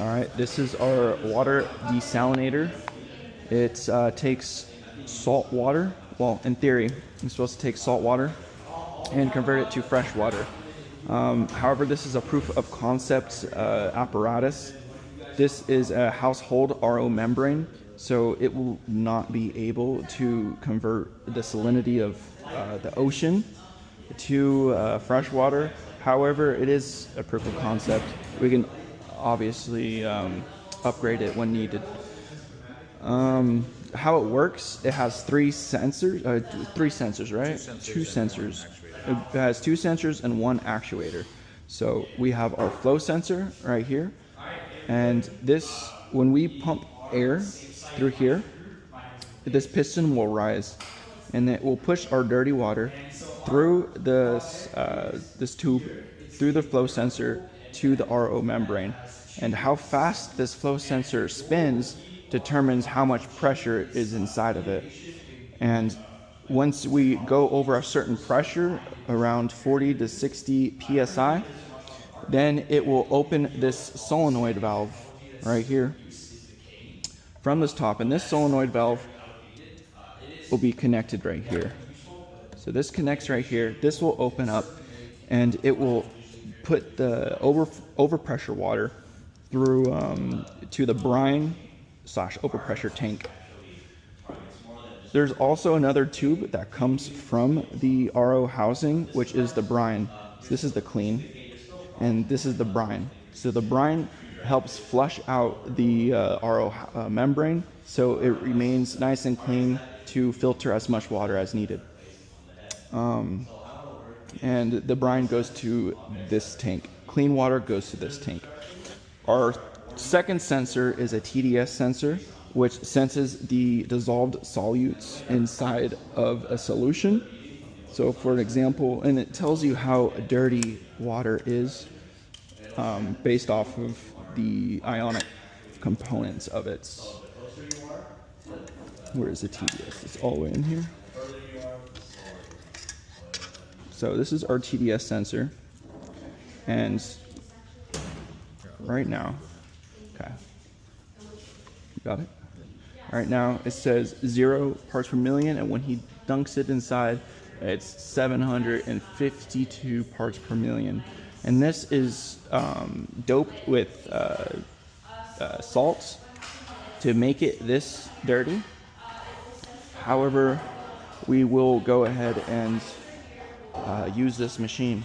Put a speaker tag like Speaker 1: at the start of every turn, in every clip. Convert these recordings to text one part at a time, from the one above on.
Speaker 1: All right, this is our water desalinator. It takes salt water. Well, in theory, it's supposed to take salt water and convert it to fresh water. However, this is a proof of concept apparatus. This is a household RO membrane, so it will not be able to convert the salinity of the ocean to fresh water. However, it is a proof of concept. We can obviously upgrade it when needed. How it works, it has three sensors, right? Two sensors. It has two sensors and one actuator. So we have our flow sensor right here. And this, when we pump air through here, this piston will rise and it will push our dirty water through this tube, through the flow sensor to the RO membrane. And how fast this flow sensor spins determines how much pressure is inside of it. And once we go over a certain pressure, around 40 to 60 psi, then it will open this solenoid valve right here from this top. And this solenoid valve will be connected right here. So this connects right here. This will open up and it will put the overpressure water through to the brine / overpressure tank. There's also another tube that comes from the RO housing, which is the brine. So this is the clean, and this is the brine. So the brine helps flush out the RO membrane, so it remains nice and clean to filter as much water as needed. And the brine goes to this tank. Clean water goes to this tank. Our second sensor is a TDS sensor, which senses the dissolved solutes inside of a solution. So for an example, and it tells you how dirty water is based off of the ionic components of it. Where is the TDS? It's all the way in here. So this is our TDS sensor, and right now, okay, got it? Right now it says 0 parts per million, and when he dunks it inside, it's 752 parts per million. And this is doped with salts to make it this dirty. However, we will go ahead and use this machine.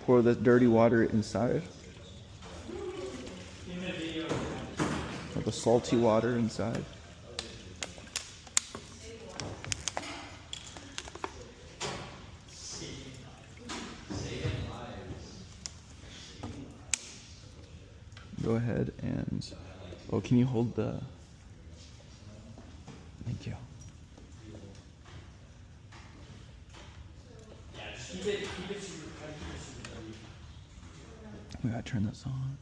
Speaker 1: Pour the dirty water inside, or the salty water inside. Go ahead and, oh, can you hold the, thank you. We gotta turn this on.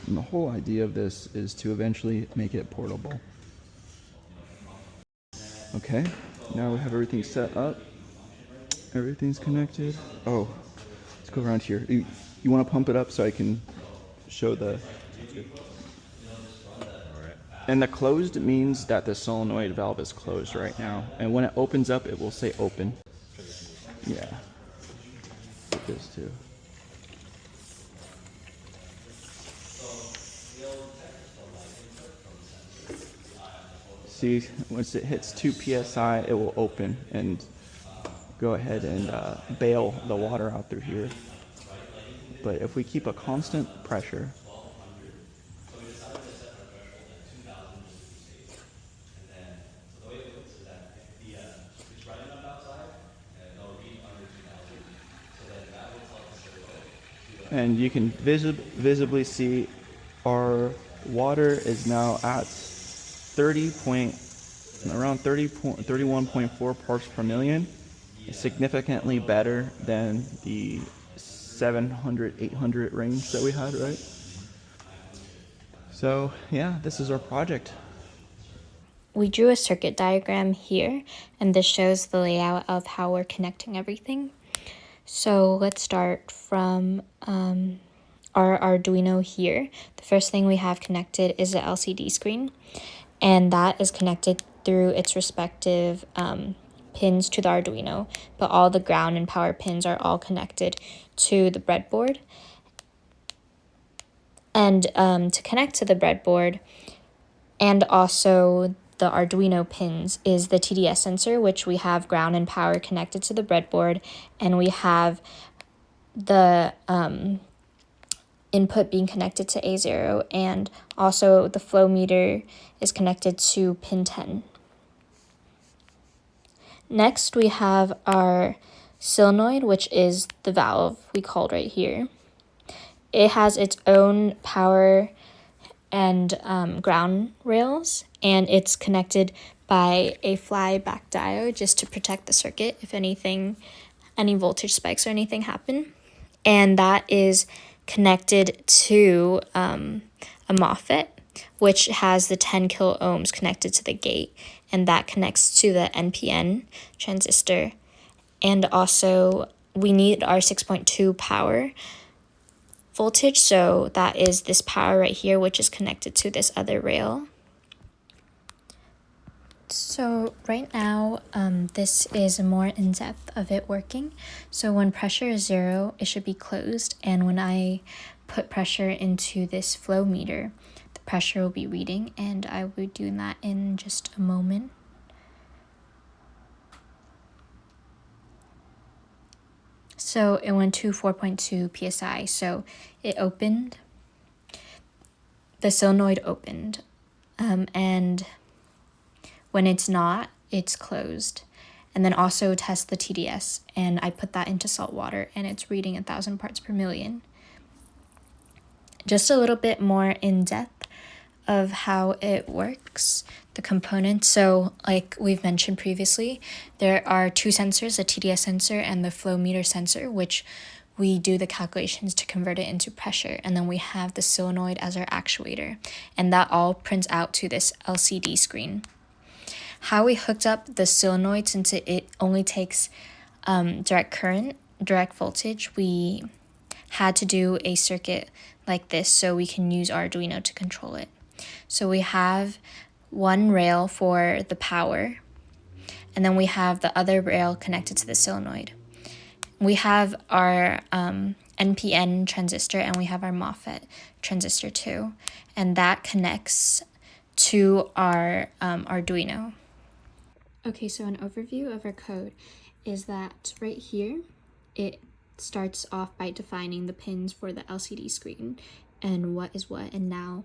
Speaker 1: And the whole idea of this is to eventually make it portable. Okay, now we have everything set up. Everything's connected. Oh, let's go around here. You want to pump it up so I can show the... And the closed means that the solenoid valve is closed right now. And when it opens up, it will say open. Yeah. This too. See, once it hits 2 psi, it will open and go ahead and bail the water out through here. But if we keep a constant pressure, and you can visibly see our water is now at 31.4 parts per million. It's significantly better than the 700, 800 range that we had, right? So yeah, this is our project.
Speaker 2: We drew a circuit diagram here, and this shows the layout of how we're connecting everything. So let's start from our Arduino here. The first thing we have connected is the LCD screen, and that is connected through its respective pins to the Arduino, but all the ground and power pins are all connected to the breadboard. And to connect to the breadboard and also the Arduino pins is the TDS sensor, which we have ground and power connected to the breadboard, and we have the input being connected to A0, and also the flow meter is connected to pin 10. Next, we have our solenoid, which is the valve we called right here. It has its own power and ground rails, and it's connected by a flyback diode just to protect the circuit if any voltage spikes or anything happen. And that is connected to a MOSFET, which has the 10 kilo ohms connected to the gate, and that connects to the NPN transistor. And also we need our 6.2 power voltage, so that is this power right here, which is connected to this other rail. So right now, this is more in depth of it working. So when pressure is 0, it should be closed, and when I put pressure into this flow meter, the pressure will be reading, and I will be doing that in just a moment. So it went to 4.2 psi, so it opened, the solenoid opened, and when it's not, it's closed. And then also test the TDS, and I put that into salt water, and it's reading 1,000 parts per million. Just a little bit more in depth of how it works, the components. So like we've mentioned previously, there are two sensors, the TDS sensor and the flow meter sensor, which we do the calculations to convert it into pressure. And then we have the solenoid as our actuator, and that all prints out to this LCD screen. How we hooked up the solenoid, since it only takes direct current, direct voltage, we had to do a circuit like this so we can use Arduino to control it. So we have one rail for the power, and then we have the other rail connected to the solenoid. We have our NPN transistor, and we have our MOSFET transistor too, and that connects to our Arduino. Okay, so an overview of our code is that right here, it starts off by defining the pins for the LCD screen and what is what, and now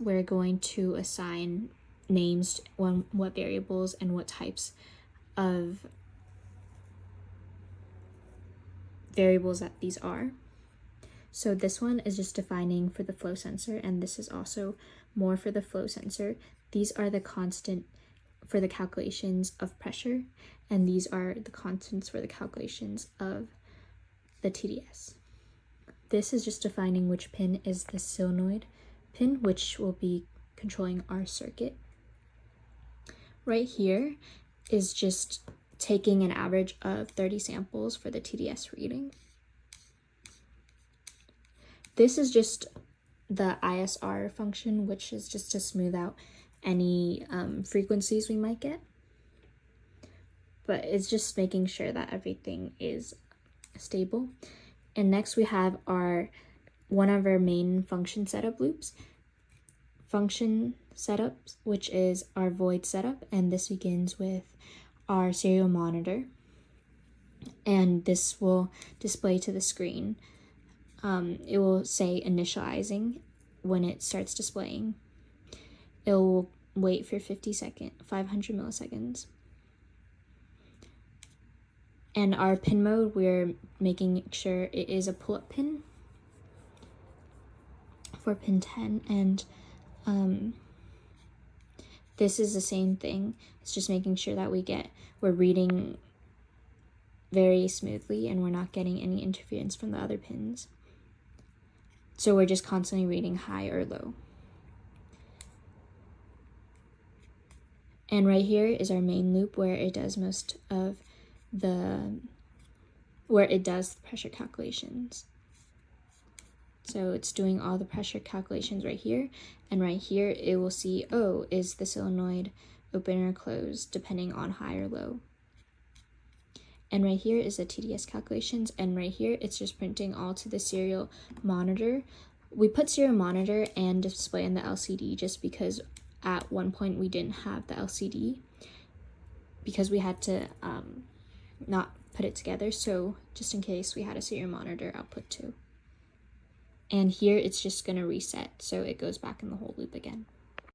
Speaker 2: we're going to assign names on what variables and what types of variables that these are. So this one is just defining for the flow sensor, and this is also more for the flow sensor. These are the constant for the calculations of pressure, and these are the constants for the calculations of the TDS. This is just defining which pin is the solenoid pin, which will be controlling our circuit. Right here is just taking an average of 30 samples for the TDS reading. This is just the ISR function, which is just to smooth out any frequencies we might get. But it's just making sure that everything is stable. And next we have one of our main function setup loops. Function setups, which is our void setup, and this begins with our serial monitor, and this will display to the screen. It will say initializing when it starts displaying. It will wait for 500 milliseconds. And our pin mode, we're making sure it is a pull-up pin for pin 10, and this is the same thing. It's just making sure that we're reading very smoothly and we're not getting any interference from the other pins. So we're just constantly reading high or low. And right here is our main loop where it does most of where it does the pressure calculations. So it's doing all the pressure calculations right here, and right here it will see, oh, is the solenoid open or closed depending on high or low. And right here is the TDS calculations, and right here it's just printing all to the serial monitor. We put serial monitor and display in the LCD just because at one point we didn't have the LCD because we had to not put it together, so just in case we had a serial monitor output too. And here it's just going to reset, so it goes back in the whole loop again.